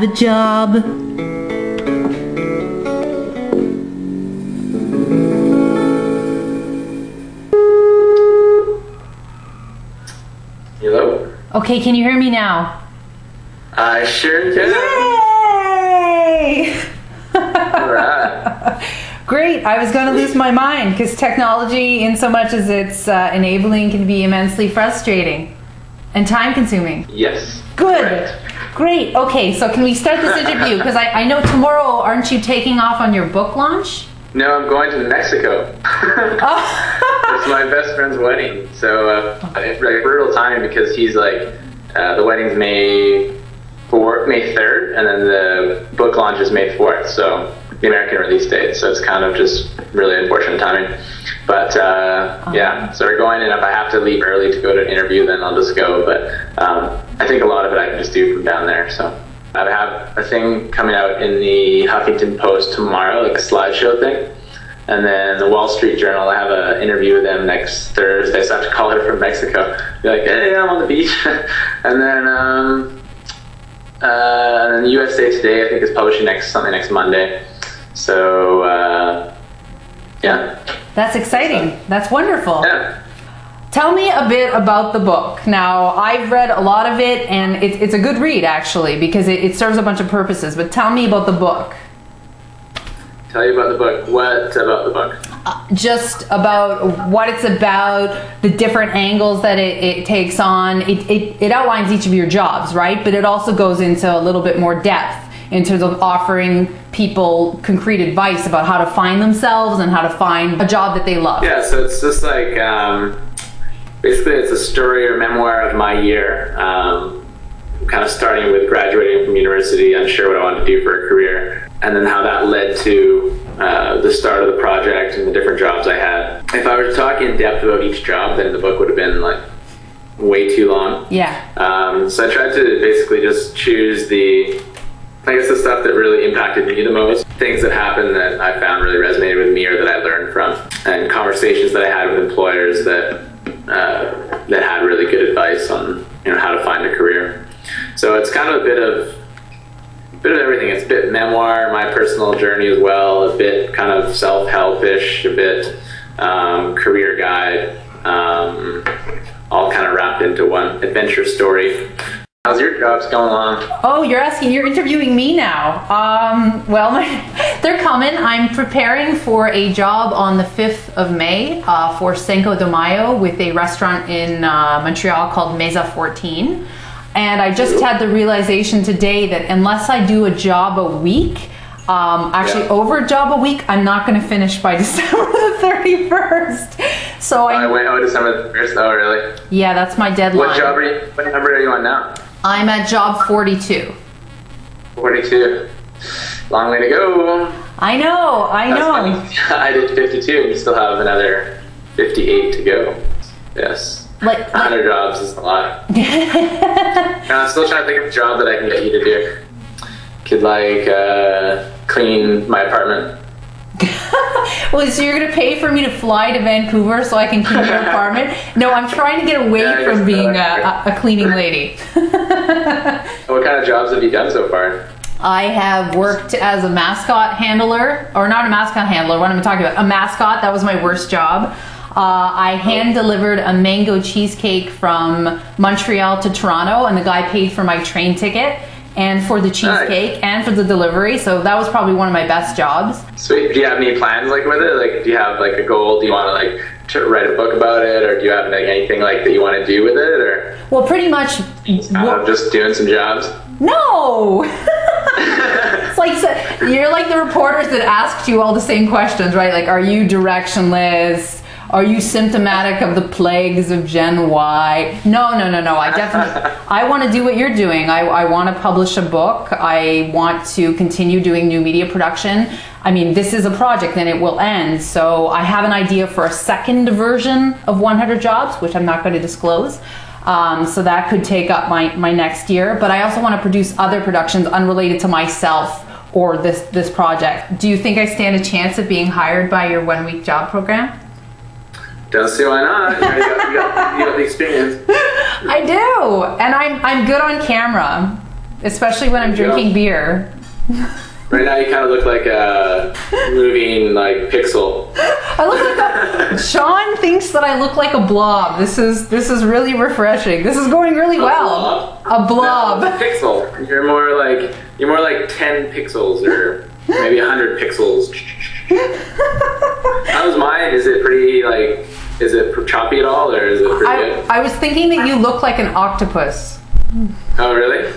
have a job. Hello? Okay, can you hear me now? I sure can. Yay! Alright. Great, I was going to lose my mind because technology, in so much as it's enabling, can be immensely frustrating and time consuming. Yes. Good. Correct. Great. Okay, so can we start this interview? Because I know tomorrow, aren't you taking off on your book launch? No, I'm going to Mexico. It's my best friend's wedding. So it's like brutal timing because he's like, the wedding's May 3rd, and then the book launch is May 4th. So the American release date. So it's kind of just really unfortunate timing. But yeah, so we're going, and if I have to leave early to go to an interview, then I'll just go. But I think a lot of it I can just do from down there. So I have a thing coming out in the Huffington Post tomorrow, like a slideshow thing. And then the Wall Street Journal, I have an interview with them next Thursday, so I have to call her from Mexico. Be like, hey, I'm on the beach. And then the USA Today, I think, is publishing something next Monday. So, yeah. That's exciting. That's wonderful. Yeah. Tell me a bit about the book. Now, I've read a lot of it, and it's a good read, actually, because it serves a bunch of purposes. But tell me about the book. Tell you about the book. What about the book? Just about what it's about, the different angles that it takes on. It outlines each of your jobs, right? But it also goes into a little bit more depth in terms of offering people concrete advice about how to find themselves and how to find a job that they love. Yeah, so it's just like, basically it's a story or memoir of my year. Kind of starting with graduating from university, unsure what I wanted to do for a career, and then how that led to the start of the project and the different jobs I had. If I were to talk in depth about each job, then the book would have been like way too long. Yeah. So I tried to basically just choose the stuff that really impacted me the most, things that happened that I found really resonated with me or that I learned from, and conversations that I had with employers that had really good advice on how to find a career. So it's kind of a bit of everything. It's a bit memoir, my personal journey as well, a bit kind of self-help-ish, a bit career guide, all kind of wrapped into one adventure story. How's your jobs going along? Oh, you're interviewing me now. Well, they're coming. I'm preparing for a job on the 5th of May for Cinco de Mayo with a restaurant in Montreal called Mesa 14. And I just had the realization today that unless I do a job a week, over a job a week, I'm not going to finish by December the 31st. So December the 1st? Oh, really? Yeah, that's my deadline. What number are you on now? I'm at job 42. 42. Long way to go. I know. I did 52 and you still have another 58 to go. Yes. 100 jobs is a lot. I'm still trying to think of a job that I can get you to do. Could clean my apartment. Well, so you're gonna pay for me to fly to Vancouver so I can clean your apartment? No, I'm trying to get away from being a cleaning lady. What kind of jobs have you done so far? I have worked as a mascot handler, or not a mascot handler, what am I talking about? A mascot, that was my worst job. I hand delivered a mango cheesecake from Montreal to Toronto, and the guy paid for my train ticket and for the cheesecake and for the delivery, so that was probably one of my best jobs. Sweet. Do you have any plans with it? Do you have a goal? Do you want to write a book about it, or do you have anything that you want to do with it, or? Well, pretty much. Just doing some jobs. No. It's you're like the reporters that asked you all the same questions, right? Like, are you directionless? Are you symptomatic of the plagues of Gen Y? No. I want to do what you're doing. I want to publish a book. I want to continue doing new media production. I mean, this is a project and it will end. So I have an idea for a second version of 100 Jobs, which I'm not going to disclose. So that could take up my next year. But I also want to produce other productions unrelated to myself or this project. Do you think I stand a chance of being hired by your 1 week job program? Don't see why not. You got the experience. I do, and I'm good on camera. especially when I'm drinking beer. Right now, you kind of look like a moving like pixel. I look like Sean thinks that I look like a blob. This is really refreshing. This is going really well. A blob. No, a pixel. You're more like 10 pixels or maybe 100 pixels. How's mine? Is it pretty like? Is it choppy at all, or is it pretty good? I was thinking that you look like an octopus. Oh, really?